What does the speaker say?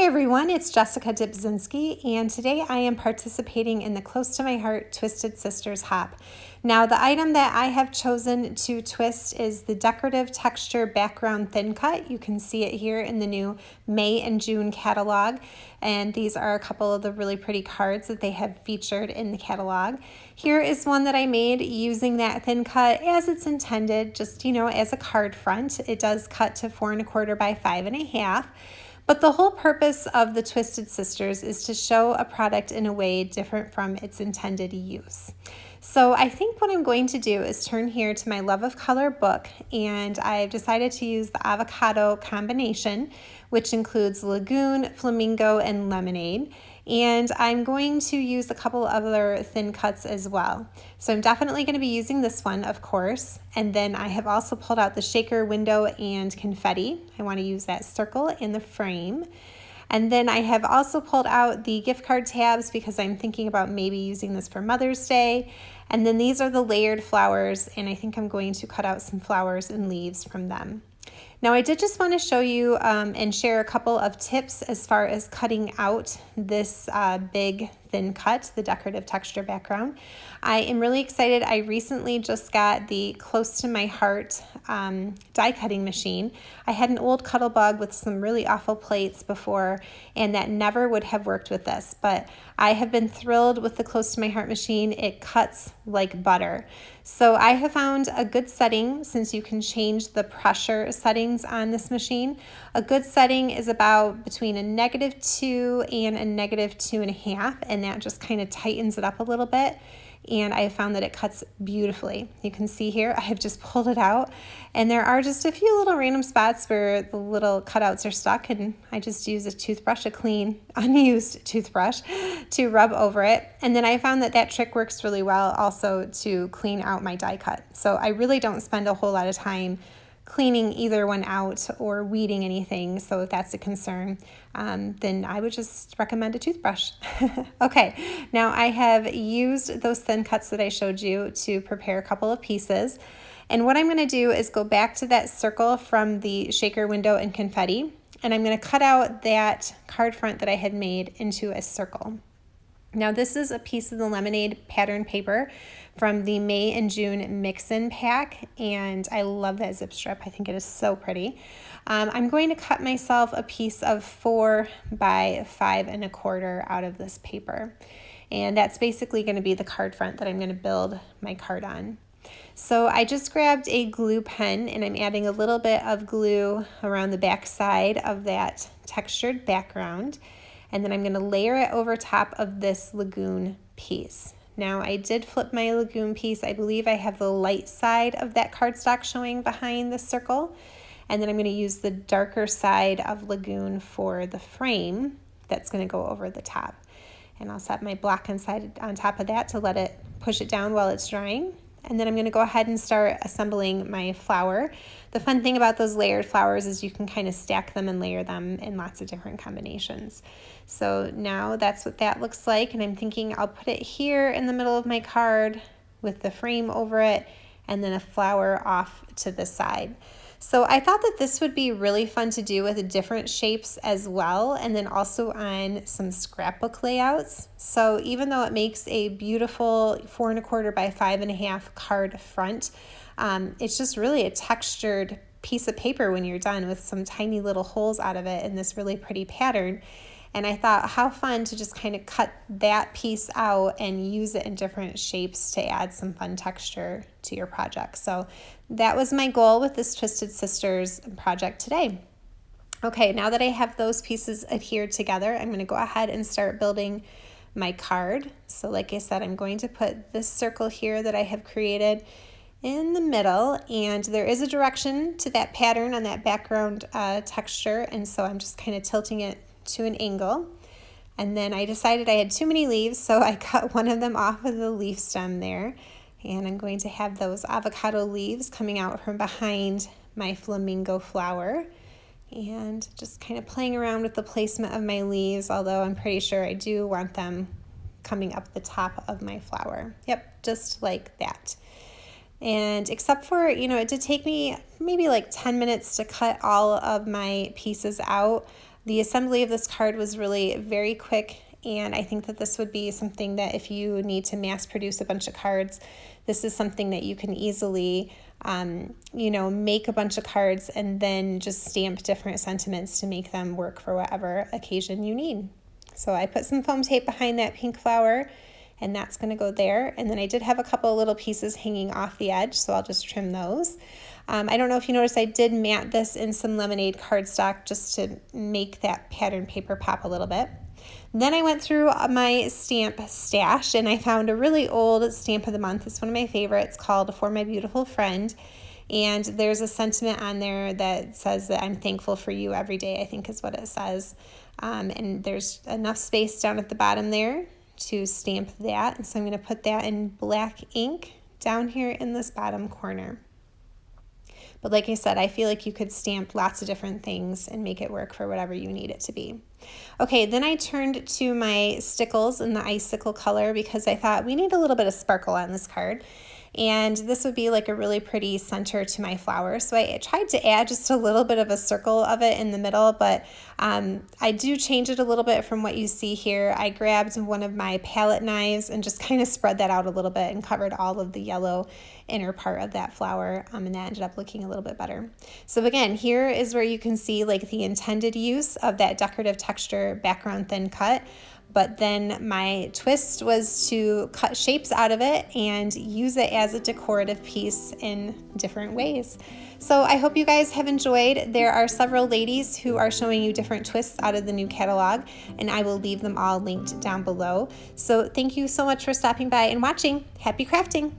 everyone, it's Jessica Dybzinski, and today I am participating in the Close to My Heart Twisted Sisters hop. Now, the item that I have chosen to twist is the Decorative Texture Background Thin Cut. You can see it here in the new May and June catalog, and these are a couple of the really pretty cards that they have featured in the catalog. Here is one that I made using that thin cut as it's intended, just, as a card front. It does cut to 4 1/4 by 5 1/2. But the whole purpose of the Twisted Sisters is to show a product in a way different from its intended use. So I think what I'm going to do is turn here to my Love of Color book, and I've decided to use the avocado combination, which includes lagoon, flamingo, and lemonade. And I'm going to use a couple other thin cuts as well. So I'm definitely going to be using this one, of course. And then I have also pulled out the shaker, window, and confetti. I want to use that circle in the frame. And then I have also pulled out the gift card tabs because I'm thinking about maybe using this for Mother's Day. And then these are the layered flowers, and I think I'm going to cut out some flowers and leaves from them. Now, I did just want to show you and share a couple of tips as far as cutting out this big thin cut, the decorative texture background. I am really excited. I recently just got the Close to My Heart die cutting machine. I had an old Cuttlebug with some really awful plates before, and that never would have worked with this, but I have been thrilled with the Close to My Heart machine. It cuts like butter. So I have found a good setting, since you can change the pressure settings on this machine. A good setting is about between a -2 and a -2.5, and that just kind of tightens it up a little bit. And I found that it cuts beautifully. You can see here, I have just pulled it out, and there are just a few little random spots where the little cutouts are stuck, and I just use a toothbrush, a clean, unused toothbrush, to rub over it. And then I found that that trick works really well also to clean out my die cut. So I really don't spend a whole lot of time cleaning either one out or weeding anything. So if that's a concern, then I would just recommend a toothbrush. Okay, now I have used those thin cuts that I showed you to prepare a couple of pieces. And what I'm going to do is go back to that circle from the shaker, window, and confetti, and I'm going to cut out that card front that I had made into a circle. Now, this is a piece of the lemonade pattern paper from the May and June mix-in pack, and I love that zip strip. I think it is so pretty. I'm going to cut myself a piece of 4 by 5 1/4 out of this paper, and that's basically going to be the card front that I'm going to build my card on. So I just grabbed a glue pen, and I'm adding a little bit of glue around the back side of that textured background. And then I'm going to layer it over top of this lagoon piece. Now, I did flip my lagoon piece. I believe I have the light side of that cardstock showing behind the circle. And then I'm going to use the darker side of lagoon for the frame that's going to go over the top. And I'll set my black inside on top of that to let it push it down while it's drying. And then I'm going to go ahead and start assembling my flower. The fun thing about those layered flowers is you can kind of stack them and layer them in lots of different combinations. So now that's what that looks like, and I'm thinking I'll put it here in the middle of my card with the frame over it, and then a flower off to the side. So I thought that this would be really fun to do with different shapes as well, and then also on some scrapbook layouts. So even though it makes a beautiful 4 1/4 by 5 1/2 card front, it's just really a textured piece of paper when you're done, with some tiny little holes out of it in this really pretty pattern. And I thought, how fun to just kind of cut that piece out and use it in different shapes to add some fun texture to your project. So that was my goal with this Twisted Sisters project today. Okay, now that I have those pieces adhered together, I'm going to go ahead and start building my card. So like I said, I'm going to put this circle here that I have created in the middle, and there is a direction to that pattern on that background texture, and so I'm just kind of tilting it to an angle. And then I decided I had too many leaves, so I cut one of them off of the leaf stem there, and I'm going to have those avocado leaves coming out from behind my flamingo flower, and just kind of playing around with the placement of my leaves, although I'm pretty sure I do want them coming up the top of my flower. Yep, just like that. And except for, it did take me maybe like 10 minutes to cut all of my pieces out. The assembly of this card was really very quick, and I think that this would be something that if you need to mass produce a bunch of cards, this is something that you can easily make a bunch of cards and then just stamp different sentiments to make them work for whatever occasion you need. So I put some foam tape behind that pink flower, and that's going to go there. And then I did have a couple of little pieces hanging off the edge, so I'll just trim those. I don't know if you noticed, I did mat this in some lemonade cardstock just to make that pattern paper pop a little bit. Then I went through my stamp stash and I found a really old stamp of the month. It's one of my favorites, called For My Beautiful Friend. And there's a sentiment on there that says that I'm thankful for you every day, I think is what it says. And there's enough space down at the bottom there to stamp that. And so I'm going to put that in black ink down here in this bottom corner. But like I said, I feel like you could stamp lots of different things and make it work for whatever you need it to be. Okay, then I turned to my stickles in the icicle color because I thought we need a little bit of sparkle on this card. And this would be like a really pretty center to my flower. So I tried to add just a little bit of a circle of it in the middle, but I do change it a little bit from what you see here. I grabbed one of my palette knives and just kind of spread that out a little bit and covered all of the yellow inner part of that flower, and that ended up looking a little bit better. So again, here is where you can see like the intended use of that decorative texture background thin cut. But then my twist was to cut shapes out of it and use it as a decorative piece in different ways. So I hope you guys have enjoyed. There are several ladies who are showing you different twists out of the new catalog, and I will leave them all linked down below. So thank you so much for stopping by and watching. Happy crafting!